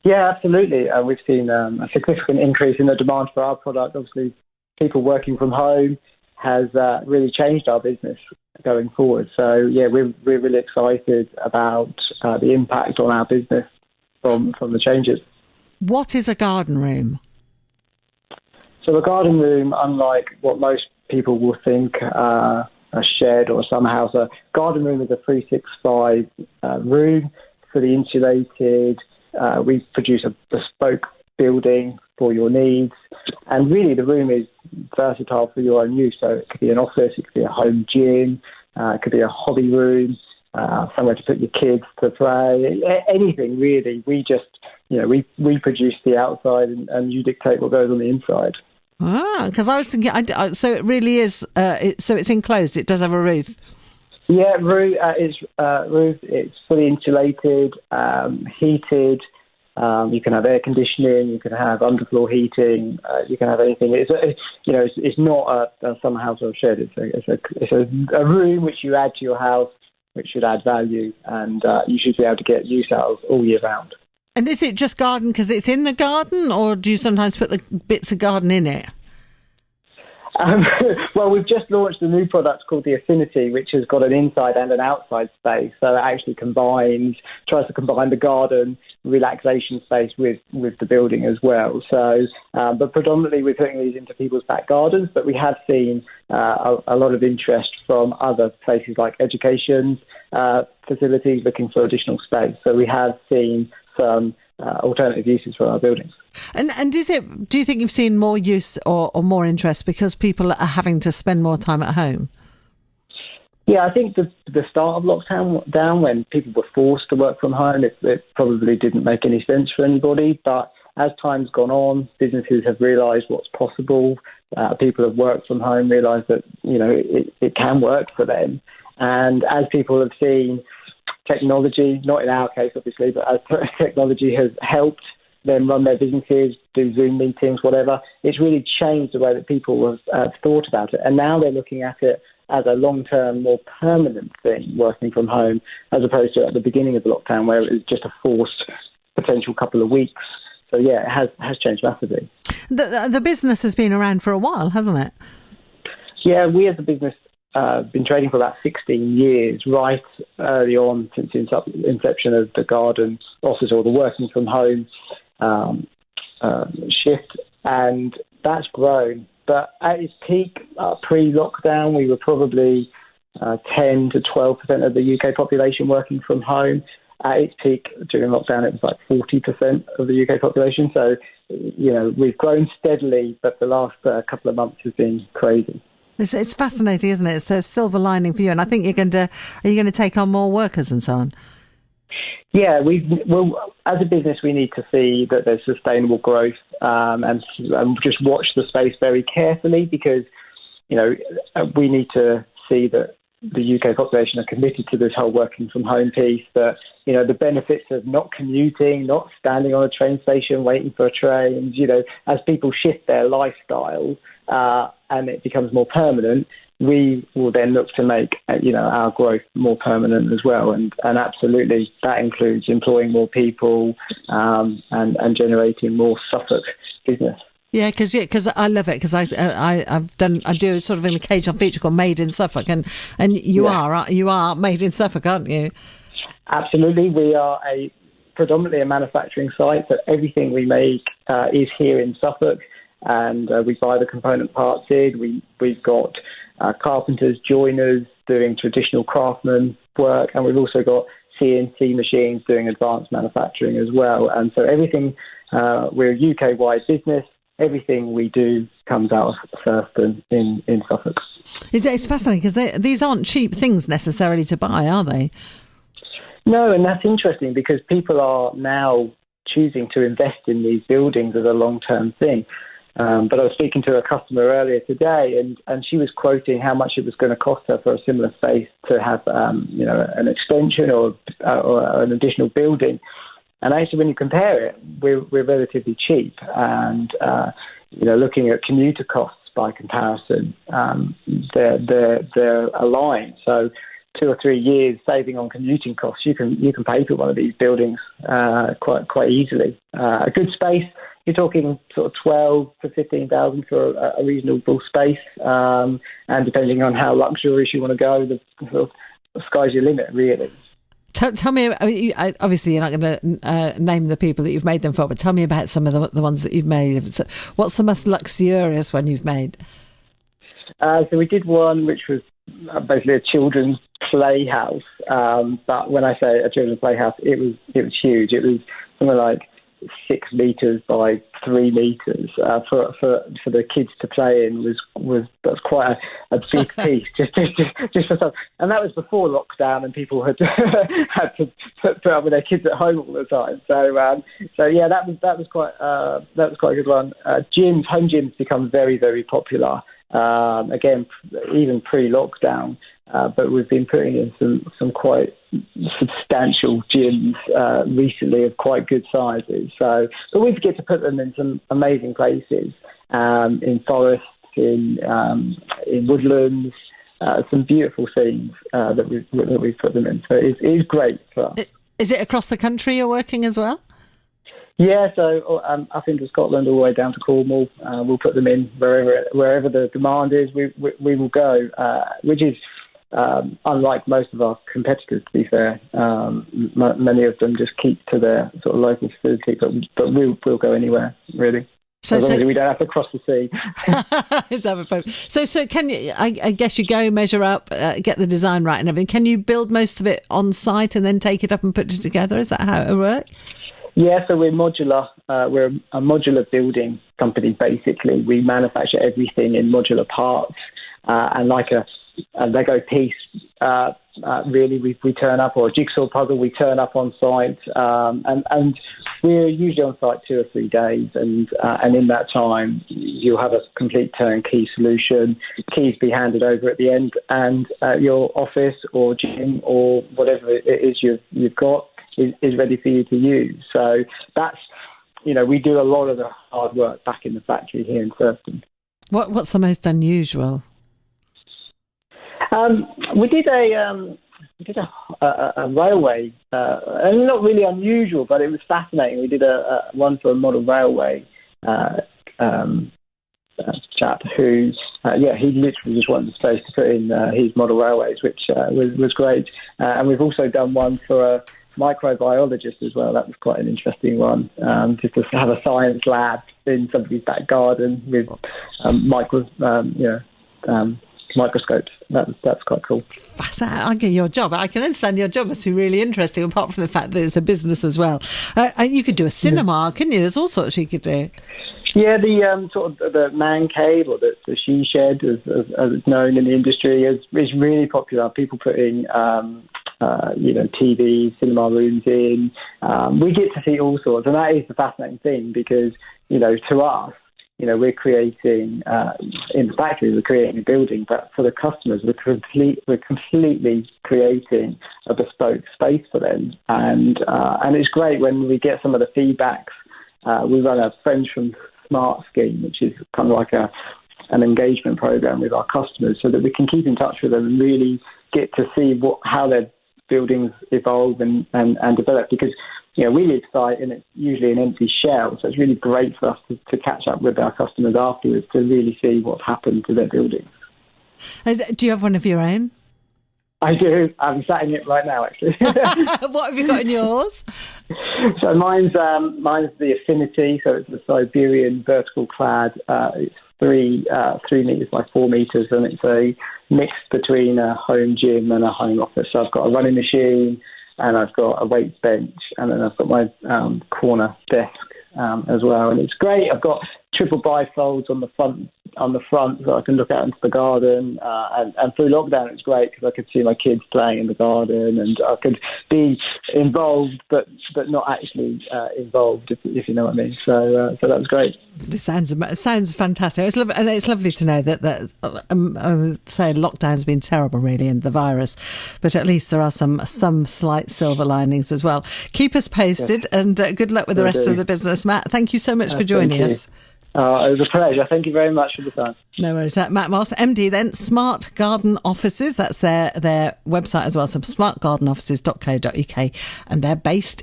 Yeah, absolutely. We've seen a significant increase in the demand for our product. Obviously, people working from home has really changed our business going forward. So, yeah, we're really excited about the impact on our business from the changes. What is a garden room? So a garden room, unlike what most people will think a shed or a summer house, a garden room is a 365 room, fully insulated. We produce a bespoke building for your needs. And really the room is versatile for your own use. So it could be an office, it could be a home gym, it could be a hobby room, somewhere to put your kids to play, anything really. We just, we produce the outside and you dictate what goes on the inside. Because I was thinking, so it really is, so it's enclosed, it does have a roof. Yeah, roof. It's fully insulated, heated. You can have air conditioning. You can have underfloor heating. You can have anything. It's not a summer house or a shed. It's a room which you add to your house, which should add value, and you should be able to get use out of all year round. And is it just garden because it's in the garden, or do you sometimes put the bits of garden in it? Well, we've just launched a new product called the Affinity, which has got an inside and an outside space. So it actually tries to combine the garden relaxation space with the building as well. So, but predominantly we're putting these into people's back gardens, but we have seen a lot of interest from other places like education facilities looking for additional space. So we have seen some alternative uses for our buildings. And do you think you've seen more use or more interest because people are having to spend more time at home? Yeah, I think the start of lockdown, when people were forced to work from home, it probably didn't make any sense for anybody. But as time's gone on, businesses have realised what's possible. People have worked from home, realised that it can work for them. And as people have seen technology, not in our case obviously, but as technology has helped them run their businesses, do Zoom meetings, whatever, it's really changed the way that people have thought about it. And now they're looking at it as a long-term, more permanent thing, working from home, as opposed to at the beginning of the lockdown where it was just a forced potential couple of weeks. So yeah, it has changed massively. The business has been around for a while, hasn't it? Yeah, we as a business been trading for about 16 years, right early on since the inception of the garden office or the working from home shift, and that's grown. But at its peak, pre-lockdown, we were probably 10 to 12% of the UK population working from home. At its peak during lockdown, it was like 40% of the UK population. So, we've grown steadily, but the last couple of months has been crazy. It's fascinating, isn't it? It's a silver lining for you. And I think are you going to take on more workers and so on? Yeah, as a business, we need to see that there's sustainable growth and just watch the space very carefully because, we need to see that the UK population are committed to this whole working from home piece, that, the benefits of not commuting, not standing on a train station waiting for a train, as people shift their lifestyle and it becomes more permanent, we will then look to make, our growth more permanent as well. And absolutely, that includes employing more people and generating more Suffolk business. Yeah, because I love it because I do sort of an occasional feature called Made in Suffolk, and you are made in Suffolk, aren't you? Absolutely, we are predominantly a manufacturing site, so everything we make is here in Suffolk, and we buy the component parts in. We've got carpenters, joiners doing traditional craftsman work, and we've also got CNC machines doing advanced manufacturing as well. And so everything, we're a UK-wide business. Everything we do comes out of Thurston in Suffolk. It's fascinating because these aren't cheap things necessarily to buy, are they? No, and that's interesting because people are now choosing to invest in these buildings as a long-term thing. But I was speaking to a customer earlier today, and she was quoting how much it was going to cost her for a similar space to have, an extension or an additional building. And actually, when you compare it, we're relatively cheap. And, looking at commuter costs by comparison, they're aligned. So 2 or 3 years saving on commuting costs, you can pay for one of these buildings quite easily. A good space, you're talking sort of 12 to 15,000 for a reasonable space, and depending on how luxurious you want to go, the sky's your limit, really. Tell me, obviously you're not going to name the people that you've made them for, but tell me about some of the ones that you've made. So what's the most luxurious one you've made? So we did one which was basically a children's playhouse, but when I say a children's playhouse, it was huge. It was something like 6 meters by 3 meters for the kids to play in. That's quite a big piece just for some. And that was before lockdown, and people had had to put up with their kids at home all the time. So yeah, that was quite a good one. Home gyms become very, very popular. Again, even pre-lockdown, but we've been putting in some quite substantial gyms recently of quite good sizes. So, but we get to put them in some amazing places, in forests, in woodlands, some beautiful scenes that we've put them in. So it is great for us. Is it across the country you're working as well? Yeah, so up into Scotland all the way down to Cornwall. We'll put them in wherever the demand is. We will go, which is unlike most of our competitors, to be fair. Many of them just keep to their sort of local facility, but we'll go anywhere, really. So we don't have to cross the sea. So can you? I guess you go measure up, get the design right, and everything. Can you build most of it on site and then take it up and put it together? Is that how it works? Yeah, so we're modular. We're a modular building company, basically. We manufacture everything in modular parts, and like a Lego piece, really, we turn up, or a jigsaw puzzle, we turn up on site, and we're usually on site 2 or 3 days, and in that time, you'll have a complete turnkey solution. Keys be handed over at the end, and your office or gym or whatever it is you've got is ready for you to use. So that's, we do a lot of the hard work back in the factory here in Thurston. What's the most unusual? We did a railway, and not really unusual, but it was fascinating. We did one for a model railway chap who, he literally just wanted the space to put in his model railways, which was great. And we've also done one for a microbiologist as well. That was quite an interesting one, just to have a science lab in somebody's back garden with microscopes. That's quite cool. I get your job. I can understand your job must be really interesting, apart from the fact that it's a business as well. You could do a cinema, couldn't you? There's all sorts you could do. Yeah, the sort of the man cave, or the she shed, as it's known in the industry, is really popular. People putting TV, cinema rooms in. We get to see all sorts, and that is the fascinating thing, because to us, we're creating in the factory, we're creating a building, but for the customers, we're completely creating a bespoke space for them, and it's great when we get some of the feedbacks. We run a Friends from Smart scheme, which is kind of like an engagement program with our customers, so that we can keep in touch with them and really get to see how their buildings evolve and develop, because we leave site and it's usually an empty shell, so it's really great for us to catch up with our customers afterwards to really see what's happened to their buildings. Do you have one of your own? I do. I'm sat in it right now, actually. What have you got in yours? So mine's the Affinity, so it's the Siberian vertical clad. It's 3 meters by 4 meters, and it's a mix between a home gym and a home office. So I've got a running machine, and I've got a weights bench, and then I've got my corner desk as well. And it's great. I've got triple bifolds on the front, so I can look out into the garden. And through lockdown, it's great because I could see my kids playing in the garden, and I could be involved, but not actually involved, if you know what I mean. So that was great. This sounds fantastic. It's lovely to know that I would say lockdown's been terrible, really, and the virus, but at least there are some slight silver linings as well. Keep us posted, and good luck with the rest of the business, Matt. Thank you so much for joining us. It was a pleasure. Thank you very much for the time. No worries. Matt Moss, MD then, Smart Garden Offices. That's their website as well. So smartgardenoffices.co.uk, and they're based